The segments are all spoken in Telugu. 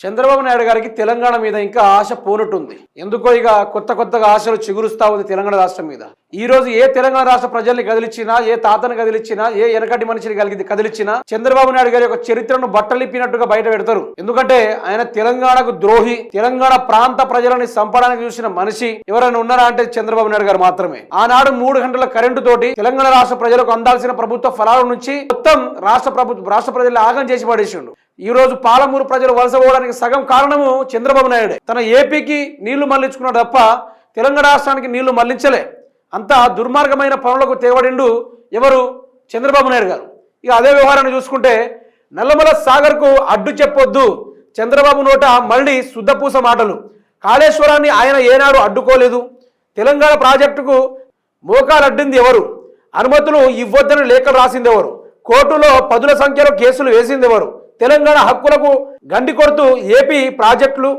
చంద్రబాబు నాయుడు గారికి తెలంగాణ మీద ఇంకా ఆశ పోనట్టుంది. ఎందుకో ఇక కొత్తగా ఆశలు చిగురుస్తా ఉంది తెలంగాణ రాష్ట్రం మీద. ఈ రోజు ఏ తెలంగాణ రాష్ట్ర ప్రజల్ని కదిలిచ్చినా, ఏ తాతను కదిలిచ్చినా, ఏ వెనకటి మనిషిని కదిలిచ్చినా చంద్రబాబు నాయుడు గారి యొక్క చరిత్రను బట్టలిప్పినట్టుగా బయట పెడతారు. ఎందుకంటే ఆయన తెలంగాణకు ద్రోహి, తెలంగాణ ప్రాంత ప్రజలని చంపడానికి చూసిన మనిషి ఎవరైనా ఉన్నారా అంటే చంద్రబాబు నాయుడు గారు మాత్రమే. ఆనాడు 3 గంటల కరెంటు తోటి తెలంగాణ రాష్ట్ర ప్రజలకు అందాల్సిన ప్రభుత్వ ఫలాల నుంచి మొత్తం రాష్ట్ర ప్రజల్ని ఆగం చేసి పడేసిండు. ఈ రోజు పాలమూరు ప్రజలు వలస పోవడానికి సగం కారణము చంద్రబాబు నాయుడే. తన ఏపీకి నీళ్లు మళ్లించుకున్నాడు తప్ప తెలంగాణ రాష్ట్రానికి నీళ్లు మళ్లించలే. అంత దుర్మార్గమైన పనులకు తెగబడిండు ఎవరు? చంద్రబాబు నాయుడు గారు. ఇక అదే వ్యవహారాన్ని చూసుకుంటే నల్లమల సాగర్కు అడ్డు చెప్పొద్దు, చంద్రబాబు నోట మళ్ళీ శుద్ధపూస మాటలు. కాళేశ్వరాన్ని ఆయన ఏనాడు అడ్డుకోలేదు. తెలంగాణ ప్రాజెక్టుకు మోకాలు అడ్డింది ఎవరు? అనుమతులు ఇవ్వొద్దని లేఖలు రాసింది ఎవరు? కోర్టులో పదుల సంఖ్యలో కేసులు వేసింది ఎవరు? తెలంగాణ హక్కులకు గండి కొడుతూ ఏపీ ప్రాజెక్టులు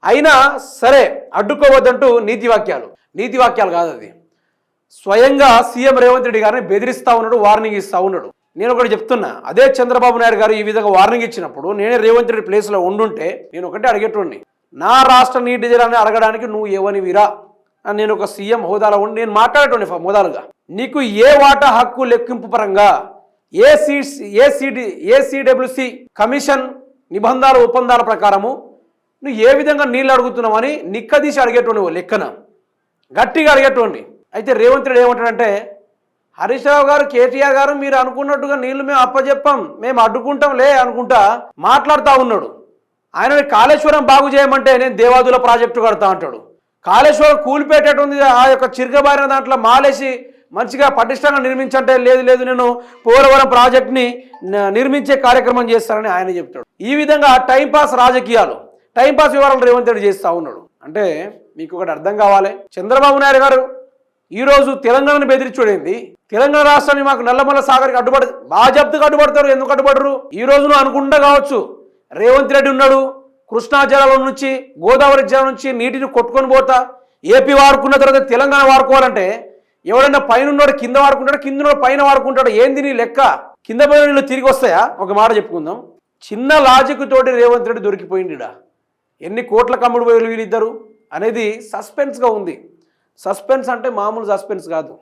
అయినా సరే అడ్డుకోవద్దంటూ నీతి వాక్యాలు కాదు, అది స్వయంగా సీఎం రేవంత్ రెడ్డి గారిని బెదిరిస్తా ఉన్నాడు, వార్నింగ్ ఇస్తా ఉన్నాడు. నేను ఒకటి చెప్తున్నా, అదే చంద్రబాబు నాయుడు గారు ఈ విధంగా వార్నింగ్ ఇచ్చినప్పుడు నేనే రేవంత్ రెడ్డి ప్లేస్లో ఉండుంటే నేను ఒకటే అడిగేటోడిని, నా రాష్ట్ర నీటి జలాన్ని అడగడానికి నువ్వు ఏవనివిరా అని నేను ఒక సీఎం హోదాలో ఉండి నేను మాట్లాడేటోని హోదాలుగా. నీకు ఏ వాటా హక్కు లెక్కింపు పరంగా ఏసీడబ్ల్యూసీ కమిషన్ నిబంధనల ఒప్పందాల ప్రకారము నువ్వు ఏ విధంగా నీళ్ళు అడుగుతున్నావని నిక్కదీసి అడిగేటోని లెక్కన గట్టిగా అడిగేటోని. అయితే రేవంత్ రెడ్డి ఏమంటాడంటే, హరీష్ రావు గారు, కేటీఆర్ గారు మీరు అనుకున్నట్టుగా నీళ్లు మేము అప్పచెప్పాం, మేము అడ్డుకుంటాంలే అనుకుంటా మాట్లాడుతూ ఉన్నాడు. ఆయన కాళేశ్వరం బాగు చేయమంటే నేను దేవాదుల ప్రాజెక్టు కడతా అంటాడు. కాళేశ్వరం కూలిపేటట్టుంది, ఆ యొక్క చిరకబారిన దాంట్లో మాలేసి మంచిగా పటిష్టంగా నిర్మించంటే లేదు నేను పోలవరం ప్రాజెక్ట్ని నిర్మించే కార్యక్రమం చేస్తానని ఆయన చెప్తాడు. ఈ విధంగా టైంపాస్ రాజకీయాలు, టైంపాస్ వివరాలు రేవంత్ రెడ్డి చేస్తూ ఉన్నాడు. అంటే మీకు ఒకటి అర్థం కావాలి, చంద్రబాబు నాయుడు గారు ఈరోజు తెలంగాణను బెదిరించుడేంది? తెలంగాణ రాష్ట్రాన్ని మాకు నల్లమల్ల సాగర్కి బాజప్తుగా అడ్డుపడతారు. ఎందుకు అడ్డుపడరు? ఈ రోజు నువ్వు అనుకుంటా కావచ్చు రేవంత్ రెడ్డి ఉన్నాడు, కృష్ణా జలాల నుంచి గోదావరి జలం నుంచి నీటిని కొట్టుకొని పోతా ఏపీ వాడుకున్న తర్వాత తెలంగాణ వాడుకోవాలంటే ఎవడన్నా పైన ఉన్నాడు కింద వాడుకుంటాడు, కింద ఉన్నాడు పైన వాడుకుంటాడు. ఏంది నీ లెక్క? కింద పోయిన నీళ్ళు తిరిగి వస్తాయా? ఒక మాట చెప్పుకుందాం, చిన్న లాజిక్ తోటి రేవంత్ రెడ్డి దొరికిపోయిందిడా. ఎన్ని కోట్ల కమ్ముడు పోయి వీళ్ళిద్దరు అనేది సస్పెన్స్గా ఉంది. సస్పెన్స్ అంటే మామూలు సస్పెన్స్ కాదు.